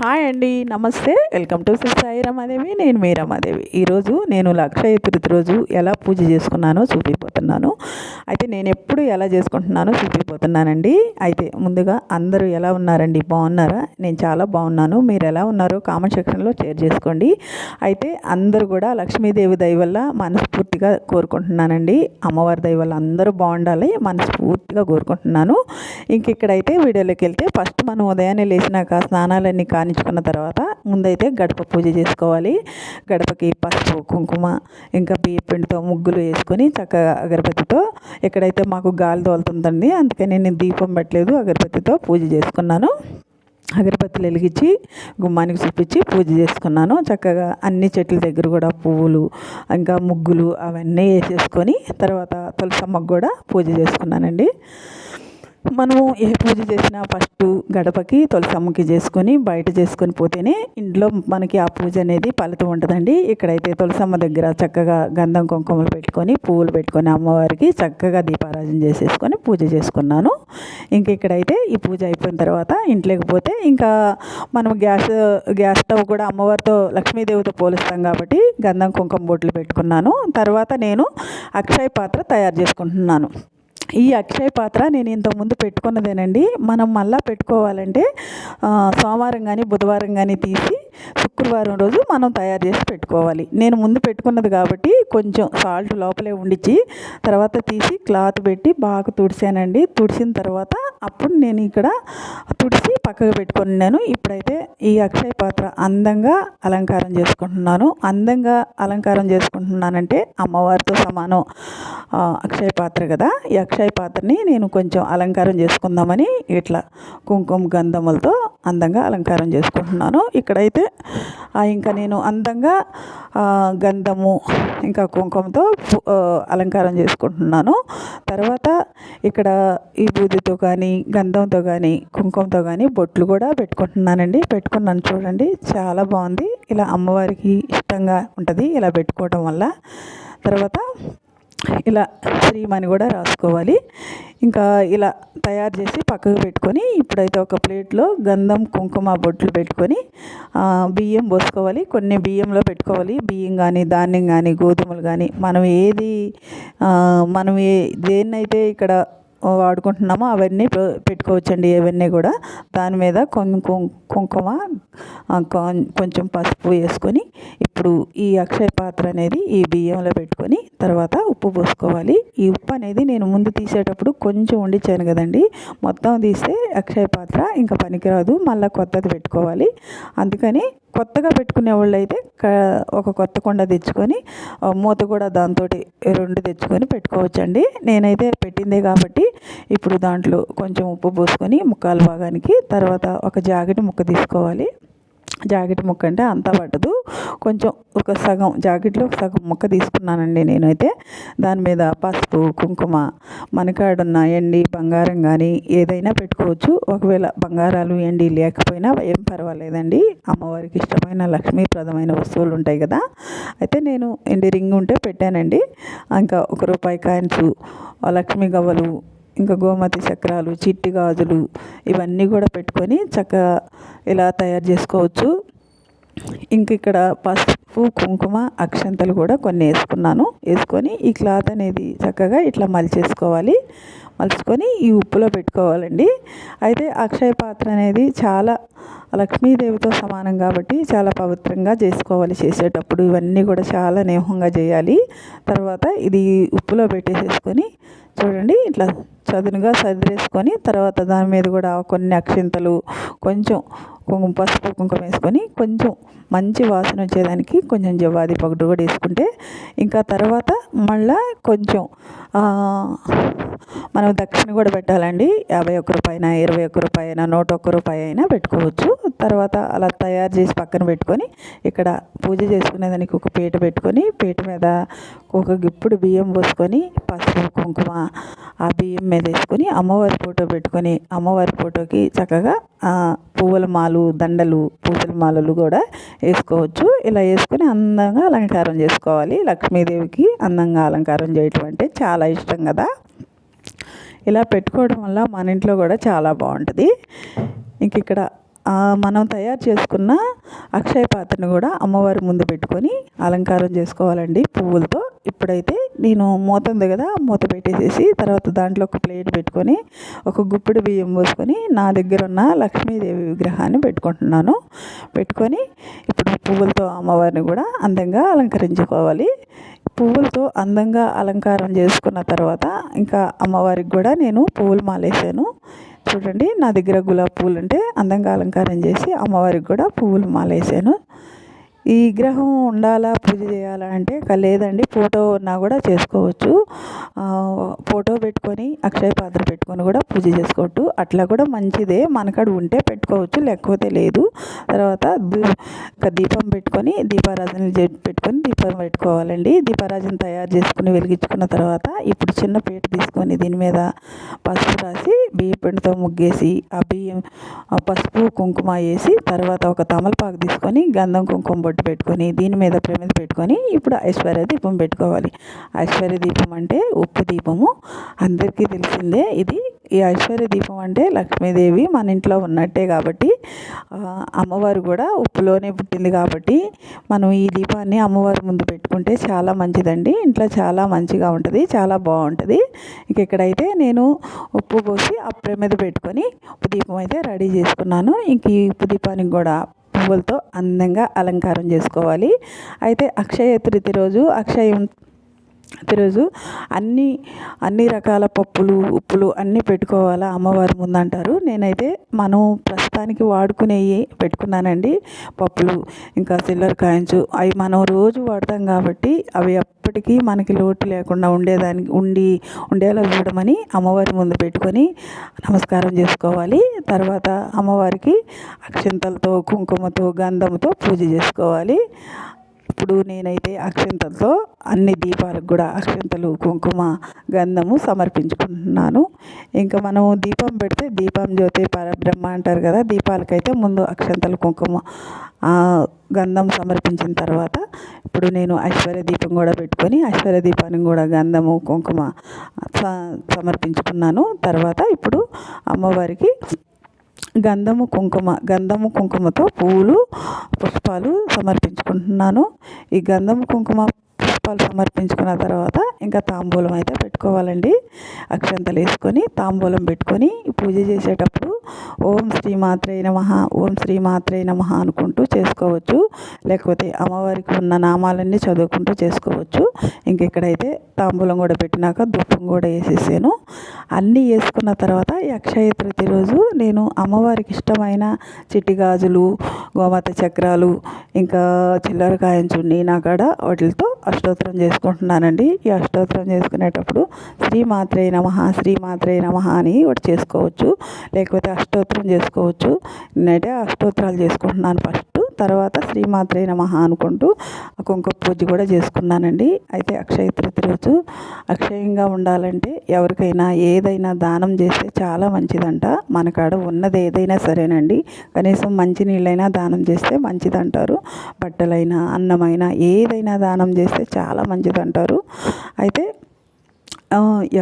Hi అండి, నమస్తే. Welcome to Sai Ramadevi. నేను మీ రమాదేవి. ఈరోజు నేను అక్షయ తృతీయ రోజు ఎలా పూజ చేసుకున్నానో చూపిపోతున్నాను. అయితే నేను ఎప్పుడు ఎలా చేసుకుంటున్నానో చూపిపోతున్నానండి. అయితే ముందుగా అందరూ ఎలా ఉన్నారండి? బాగున్నారా? నేను చాలా బాగున్నాను. మీరు ఎలా ఉన్నారో కామెంట్ సెక్షన్లో షేర్ చేసుకోండి. అయితే అందరూ కూడా లక్ష్మీదేవి దయ వల్ల మనస్ఫూర్తిగా కోరుకుంటున్నానండి. అమ్మవారి దయ వల్ల అందరూ బాగుండాలి మనస్ఫూర్తిగా కోరుకుంటున్నాను. ఇక్కడైతే వీడియోలోకి వెళ్తే ఫస్ట్ మనం ఉదయాన్నే లేచినాక స్నానాలన్నీ కానించుకున్న తర్వాత ముందైతే గడప పూజ చేసుకోవాలి. గడపకి పసుపు కుంకుమ ఇంకా బియ్య పిండితో ముగ్గులు వేసుకొని చక్కగా అగరబత్తితో, ఎక్కడైతే మాకు గాలి తోలుతుందండి అందుకని నేను దీపం పెట్టలేదు, అగరబత్తితో పూజ చేసుకున్నాను. అగరబత్తులు వెలిగించి గుమ్మానికి చూపించి పూజ చేసుకున్నాను. చక్కగా అన్ని చెట్ల దగ్గర కూడా పువ్వులు ఇంకా ముగ్గులు అవన్నీ వేసేసుకొని తర్వాత తులసమ్మకు కూడా పూజ చేసుకున్నానండి. మనము ఏ పూజ చేసినా ఫస్ట్ గడపకి తులసమ్మకి చేసుకొని బయట చేసుకొని పోతేనే ఇంట్లో మనకి ఆ పూజ అనేది ఫలితం ఉంటుందండి. ఇక్కడైతే తులసమ్మ దగ్గర చక్కగా గంధం కుంకుమలు పెట్టుకొని పువ్వులు పెట్టుకొని అమ్మవారికి చక్కగా దీపారాజన చేసేసుకొని పూజ చేసుకున్నాను. ఇక్కడైతే ఈ పూజ అయిపోయిన తర్వాత ఇంట్లోకి పోతే ఇంకా మనం గ్యాస్ స్టవ్ కూడా అమ్మవారితో లక్ష్మీదేవితో పోలుస్తాం కాబట్టి గంధం కుంకుమ బొట్లు పెట్టుకున్నాను. తర్వాత నేను అక్షయ పాత్ర తయారు చేసుకుంటున్నాను. ఈ అక్షయ పాత్ర నేను ఇంతకుముందు పెట్టుకున్నదేనండి. మనం మళ్ళీ పెట్టుకోవాలంటే సోమవారం కానీ బుధవారం కానీ తీసి శుక్రవారం రోజు మనం తయారు చేసి పెట్టుకోవాలి. నేను ముందు పెట్టుకున్నది కాబట్టి కొంచెం సాల్ట్ లోపలే ఉండిచ్చి తర్వాత తీసి క్లాత్ పెట్టి బాగా తుడిచానండి. తుడిచిన తర్వాత అప్పుడు నేను ఇక్కడ తుడిచి పక్కకు పెట్టుకున్నాను. ఇప్పుడైతే ఈ అక్షయ పాత్ర అందంగా అలంకారం చేసుకుంటున్నాను. అందంగా అలంకారం చేసుకుంటున్నానంటే అమ్మవారితో సమానం అక్షయ పాత్ర కదా. ఈ అక్షయ పాత్రని నేను కొంచెం అలంకారం చేసుకుందామని ఇట్లా కుంకుమ గంధములతో అందంగా అలంకారం చేసుకుంటున్నాను. ఇక్కడైతే ఇంకా నేను అందంగా గంధము ఇంకా కుంకుమతో అలంకారం చేసుకుంటున్నాను. తర్వాత ఇక్కడ ఈ బూదితో కానీ గంధంతో కానీ కుంకుమతో కానీ బొట్లు కూడా పెట్టుకుంటున్నానండి. పెట్టుకున్నాను చూడండి, చాలా బాగుంది. ఇలా అమ్మవారికి ఇష్టంగా ఉంటుంది ఇలా పెట్టుకోవడం వల్ల. తర్వాత ఇలా శ్రీమని కూడా రాసుకోవాలి. ఇంకా ఇలా తయారు చేసి పక్కకు పెట్టుకొని ఇప్పుడైతే ఒక ప్లేట్లో గంధం కుంకుమ బొట్లు పెట్టుకొని బియ్యం పోసుకోవాలి. కొన్ని బియ్యంలో పెట్టుకోవాలి. బియ్యం కానీ ధాన్యం కానీ గోధుమలు కానీ మనం దేన్నైతే ఇక్కడ వాడుకుంటున్నామో అవన్నీ పెట్టుకోవచ్చండి. అవన్నీ కూడా దాని మీద కుంకుమ కొంచెం పసుపు వేసుకొని ఇప్పుడు ఈ అక్షయ పాత్ర అనేది ఈ బియ్యంలో పెట్టుకొని తర్వాత ఉప్పు పోసుకోవాలి. ఈ ఉప్పు అనేది నేను ముందు తీసేటప్పుడు కొంచెం వండించాను కదండి, మొత్తం తీస్తే అక్షయ పాత్ర ఇంకా పనికిరాదు, మళ్ళీ కొత్తది పెట్టుకోవాలి. అందుకని కొత్తగా పెట్టుకునే వాళ్ళు అయితే ఒక కొత్త కుండ తెచ్చుకొని మూత కూడా దాంతో 2 తెచ్చుకొని పెట్టుకోవచ్చండి. నేనైతే పెట్టిందే కాబట్టి ఇప్పుడు దాంట్లో కొంచెం ఉప్పు పోసుకొని ముక్కాలు భాగానికి తర్వాత ఒక జాకెట్ ముక్క తీసుకోవాలి. జాకెట్ ముక్క అంటే అంతా పట్టదు, కొంచెం ఒక సగం జాకెట్లో ఒక సగం ముక్క తీసుకున్నానండి నేనైతే. దాని మీద పసుపు కుంకుమ మనకాడున్న ఎండి బంగారం కానీ ఏదైనా పెట్టుకోవచ్చు. ఒకవేళ బంగారాలు ఎండి లేకపోయినా ఏం పర్వాలేదండి. అమ్మవారికి ఇష్టమైన లక్ష్మీప్రదమైన వస్తువులు ఉంటాయి కదా. అయితే నేను ఎండి రింగ్ ఉంటే పెట్టానండి. ఇంకా ₹1 కాయిన్స్, లక్ష్మీ గవ్వలు, ఇంకా గోమతి చక్రాలు, చిట్టి గాజులు ఇవన్నీ కూడా పెట్టుకొని చక్కగా ఇలా తయారు చేసుకోవచ్చు. ఇక్కడ పసుపు కుంకుమ అక్షంతలు కూడా కొన్ని వేసుకొని ఈ క్లాత్ అనేది చక్కగా ఇట్లా మలుచుకొని ఈ ఉప్పులో పెట్టుకోవాలండి. అయితే అక్షయ పాత్ర అనేది చాలా లక్ష్మీదేవితో సమానం కాబట్టి చాలా పవిత్రంగా చేసుకోవాలి. చేసేటప్పుడు ఇవన్నీ కూడా చాలా నేహంగా చేయాలి. తర్వాత ఇది ఉప్పులో పెట్టేసేసుకొని చూడండి ఇట్లా చదునుగా సదిరేసుకొని తర్వాత దాని మీద కూడా కొన్ని అక్షింతలు కొంచెం పసుపు కుంకుమ వేసుకొని కొంచెం మంచి వాసన వచ్చేదానికి కొంచెం జవ్వాది పగుడు కూడా వేసుకుంటే ఇంకా తర్వాత మళ్ళా కొంచెం మనం దక్షిణ కూడా పెట్టాలండి. ₹51 అయినా ₹21 అయినా ₹101 అయినా పెట్టుకోవచ్చు. తర్వాత అలా తయారు చేసి పక్కన పెట్టుకొని ఇక్కడ పూజ చేసుకునేదానికి ఒక పీట పెట్టుకొని పీట మీద ఒక గిప్పుడు బియ్యం పోసుకొని పసుపు కుంకుమ ఆ బియ్యం మీద వేసుకొని అమ్మవారి ఫోటో పెట్టుకొని అమ్మవారి ఫోటోకి చక్కగా పువ్వుల మాలు దండలు పూసల మాలలు కూడా వేసుకోవచ్చు. ఇలా వేసుకొని అందంగా అలంకారం చేసుకోవాలి. లక్ష్మీదేవికి అందంగా అలంకారం చేయటం అంటే చాలా ఇష్టం కదా. ఇలా పెట్టుకోవడం వల్ల మన ఇంట్లో కూడా చాలా బాగుంటుంది. ఇక్కడ మనం తయారు చేసుకున్న అక్షయ పాత్రను కూడా అమ్మవారి ముందు పెట్టుకొని అలంకారం చేసుకోవాలండి పువ్వులతో. ఇప్పుడైతే నేను మూత ఉంది కదా, మూత పెట్టేసేసి తర్వాత దాంట్లో ఒక ప్లేట్ పెట్టుకొని ఒక గుప్పిడి బియ్యం పోసుకొని నా దగ్గర ఉన్న లక్ష్మీదేవి విగ్రహాన్ని పెట్టుకుంటున్నాను. పెట్టుకొని ఇప్పుడు పువ్వులతో అమ్మవారిని కూడా అందంగా అలంకరించుకోవాలి. పువ్వులతో అందంగా అలంకారం చేసుకున్న తర్వాత ఇంకా అమ్మవారికి కూడా నేను పువ్వులు మాలేసాను. చూడండి, నా దగ్గర గులాబీ పువ్వులు ఉంటే అందంగా అలంకారం చేసి అమ్మవారికి కూడా పువ్వులు మాలేసాను. ఈ విగ్రహం ఉండాలా, పూజ చేయాలా అంటే లేదండి, ఫోటో ఉన్నా కూడా చేసుకోవచ్చు. ఫోటో పెట్టుకొని అక్షయ పాత్ర పెట్టుకొని కూడా పూజ చేసుకోవచ్చు. అట్లా కూడా మంచిదే, మనకాడ ఉంటే పెట్టుకోవచ్చు, లేకపోతే లేదు. తర్వాత దీపం పెట్టుకొని దీపారాధన పెట్టుకొని దీపం పెట్టుకోవాలండి. దీపారాధన తయారు చేసుకుని వెలిగించుకున్న తర్వాత ఇప్పుడు చిన్న పీట తీసుకొని దీని మీద పసుపు రాసి బియ్యం పిండితో ముగ్గేసి పసుపు కుంకుమ వేసి తర్వాత ఒక తమలపాకు తీసుకొని గంధం కుంకుమ బొట్టు పెట్టుకొని దీని మీద ప్రమిద పెట్టుకొని ఇప్పుడు ఐశ్వర్య దీపం పెట్టుకోవాలి. ఐశ్వర్య దీపం అంటే ఉప్పు దీపము, అందరికీ తెలిసిందే. ఈ ఐశ్వర్య దీపం అంటే లక్ష్మీదేవి మన ఇంట్లో ఉన్నట్టే కాబట్టి అమ్మవారు కూడా ఉప్పులోనే పుట్టింది కాబట్టి మనం ఈ దీపాన్ని అమ్మవారి ముందు పెట్టుకుంటే చాలా మంచిదండి. ఇంట్లో చాలా మంచిగా ఉంటుంది, చాలా బాగుంటుంది. ఇక్కడైతే నేను ఉప్పు పోసి ఆ ప్రమిద పెట్టుకొని ఉప్పు దీపం అయితే రెడీ చేసుకున్నాను. ఇంక ఈ ఉప్పు దీపానికి కూడా పువ్వులతో అందంగా అలంకారం చేసుకోవాలి. అయితే అక్షయ తృతీయ రోజు అన్ని రకాల పప్పులు ఉప్పులు అన్నీ పెట్టుకోవాలా అమ్మవారి ముందు అంటారు. నేనైతే మనం ప్రస్తుతానికి వాడుకునేవి పెట్టుకున్నానండి. పప్పులు ఇంకా సిల్లర్ కాయిన్స్ అవి మనం రోజు వాడతాం కాబట్టి అవి ఎప్పటికీ మనకి లోటు లేకుండా ఉండేలా చూడమని అమ్మవారి ముందు పెట్టుకొని నమస్కారం చేసుకోవాలి. తర్వాత అమ్మవారికి అక్షింతలతో కుంకుమతో గంధంతో పూజ చేసుకోవాలి. ఇప్పుడు నేనైతే అక్షింతలతో అన్ని దీపాలకు కూడా అక్షింతలు కుంకుమ గంధము సమర్పించుకుంటున్నాను. ఇంకా మనం దీపం పెడితే దీపం జ్యోతి పరబ్రహ్మ అంటారు కదా, దీపాలకైతే ముందు అక్షింతలు కుంకుమ గంధం సమర్పించిన తర్వాత ఇప్పుడు నేను ఐశ్వర్య దీపం కూడా పెట్టుకొని ఐశ్వర్య దీపానికి కూడా గంధము కుంకుమ సమర్పించుకున్నాను. తర్వాత ఇప్పుడు అమ్మవారికి గంధము కుంకుమతో పువ్వులు పుష్పాలు సమర్పించుకుంటున్నాను. ఈ గంధము కుంకుమ పుష్పాలు సమర్పించుకున్న తర్వాత ఇంకా తాంబూలం అయితే పెట్టుకోవాలండి. అక్షంతలు వేసుకొని తాంబూలం పెట్టుకొని పూజ చేసేటప్పుడు ఓం శ్రీ మాత్రే నమః ఓం శ్రీ మాత్రే నమః అనుకుంటూ చేసుకోవచ్చు, లేకపోతే అమ్మవారికి ఉన్న నామాలన్నీ చదువుకుంటూ చేసుకోవచ్చు. ఇంకెక్కడైతే తాంబూలం కూడా పెట్టినాక ధూపం కూడా వేసేసాను. అన్నీ వేసుకున్న తర్వాత ఈ అక్షయ తృతీయ రోజు నేను అమ్మవారికి ఇష్టమైన చిట్టి గాజులు గోమాత చక్రాలు ఇంకా చిల్లర కాయించుండి నా కాడ వాటితో అష్టోత్తరం చేసుకుంటున్నానండి. ఈ అష్టోత్తరం చేసుకునేటప్పుడు శ్రీమాత్రే నమః శ్రీమాత్రే నమః అని ఒకటి చేసుకోవచ్చు, లేకపోతే అష్టోత్తరం చేసుకోవచ్చు. నేనైతే అష్టోత్తరాలు చేసుకుంటున్నాను ఫస్ట్, తర్వాత శ్రీమాత్రే నమః అనుకుంటూ కుంకుమ పూజ కూడా చేసుకున్నానండి. అయితే అక్షయ తృతీయ రోజు అక్షయంగా ఉండాలంటే ఎవరికైనా ఏదైనా దానం చేస్తే చాలా మంచిదంట. మన కాడ ఉన్నది ఏదైనా సరేనండి, కనీసం మంచి నీళ్ళైనా దానం చేస్తే మంచిదంటారు. బట్టలైనా అన్నమైనా ఏదైనా దానం చేస్తే చాలా మంచిదంటారు. అయితే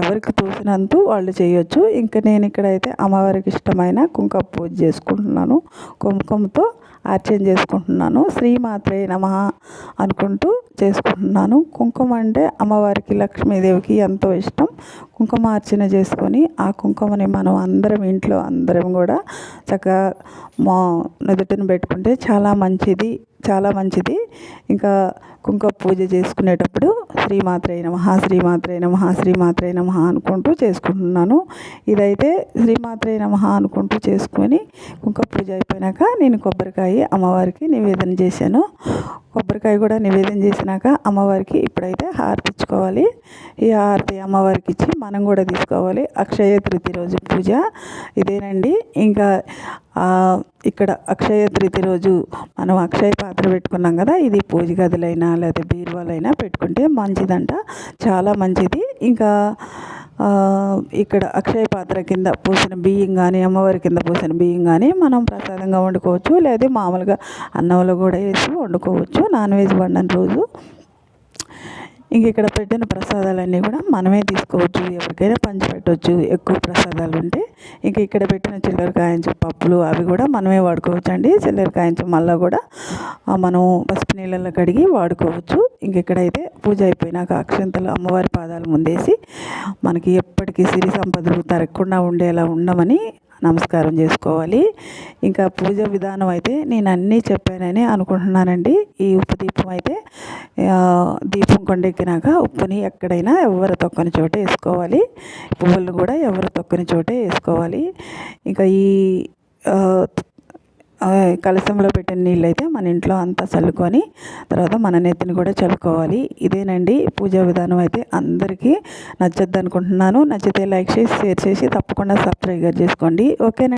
ఎవరికి తోసినంత వాళ్ళు చేయొచ్చు. ఇంకా నేను ఇక్కడైతే అమ్మవారికి ఇష్టమైన కుంకుమ పూజ చేసుకుంటున్నాను. కుంకుమతో అర్చన చేసుకుంటున్నాను. శ్రీమాత్రే నమః అనుకుంటూ చేసుకుంటున్నాను. కుంకుమ అంటే అమ్మవారికి లక్ష్మీదేవికి ఎంతో ఇష్టం. కుంకుమ అర్చన చేసుకొని ఆ కుంకుమని మనం ఇంట్లో అందరం కూడా చక్కగా నుదుటిని పెట్టుకుంటే చాలా మంచిది. ఇంకా కుంకుమ పూజ చేసుకునేటప్పుడు శ్రీమాత్రే నమః శ్రీమాత్రే నమః శ్రీమాత్రే నమః అనుకుంటూ చేసుకుంటున్నాను. ఇదైతే శ్రీమాత్రే నమః అనుకుంటూ చేసుకొని కుంకుమ పూజ అయిపోయినాక నేను కొబ్బరికాయ అమ్మవారికి నివేదన చేశాను. కొబ్బరికాయ కూడా నివేదన చేసినాక అమ్మవారికి ఇప్పుడైతే హారతి ఇచ్చుకోవాలి. ఈ హారతి అమ్మవారికి ఇచ్చి మనం కూడా తీసుకోవాలి. అక్షయ తృతీయ రోజు పూజ ఇదేనండి. ఇంకా ఇక్కడ అక్షయ తృతీయ రోజు మనం అక్షయ పాత్ర పెట్టుకున్నాం కదా, ఇది పూజ గదులైనా లేదా బీరువాలైనా పెట్టుకుంటే మంచిదంట, చాలా మంచిది. ఇంకా ఇక్కడ అక్షయ పాత్ర కింద పోసిన బియ్యం కానీ అమ్మవారి కింద పోసిన బియ్యం కానీ మనం ప్రసాదంగా వండుకోవచ్చు, లేదా మామూలుగా అన్నంలో కూడా వేసి వండుకోవచ్చు నాన్ వెజ్ వండని రోజు. ఇంక ఇక్కడ పెట్టిన ప్రసాదాలన్నీ కూడా మనమే తీసుకోవచ్చు, ఎవరికైనా పంచిపెట్టవచ్చు. ఎక్కువ ప్రసాదాలు ఉంటే ఇంక ఇక్కడ పెట్టిన చిల్లర కాయించు పప్పులు అవి కూడా మనమే వాడుకోవచ్చు అండి. చిల్లర కాయించు మళ్ళీ కూడా మనం పసుపు నీళ్ళల్లో కడిగి వాడుకోవచ్చు. ఇంక ఇక్కడైతే పూజ అయిపోయినాక అక్షంతలు అమ్మవారి పాదాలు ముందేసి మనకి ఎప్పటికీ సిరి సంపదలు తరగకుండా ఉండేలా ఉండమని నమస్కారం చేసుకోవాలి. ఇంకా పూజ విధానం అయితే నేను అన్నీ చెప్పానని అనుకుంటున్నానండి. ఈ ఉప్పు దీపం అయితే దీపం కొండెక్కినాక ఉప్పుని ఎక్కడైనా ఎవరు తొక్కని చోటే వేసుకోవాలి. పువ్వులను కూడా ఎవరు తొక్కని చోటే వేసుకోవాలి. ఇంకా ఈ కలశంలో పెట్టిన నీళ్ళు అయితే మన ఇంట్లో అంతా చల్లుకొని తర్వాత మన నెత్తిని కూడా చల్లుకోవాలి. ఇదేనండి పూజా విధానం. అయితే అందరికీ నచ్చద్దు అనుకుంటున్నాను. నచ్చితే లైక్ చేసి షేర్ చేసి తప్పకుండా సబ్స్క్రైబ్ చేసుకోండి. ఓకేనా?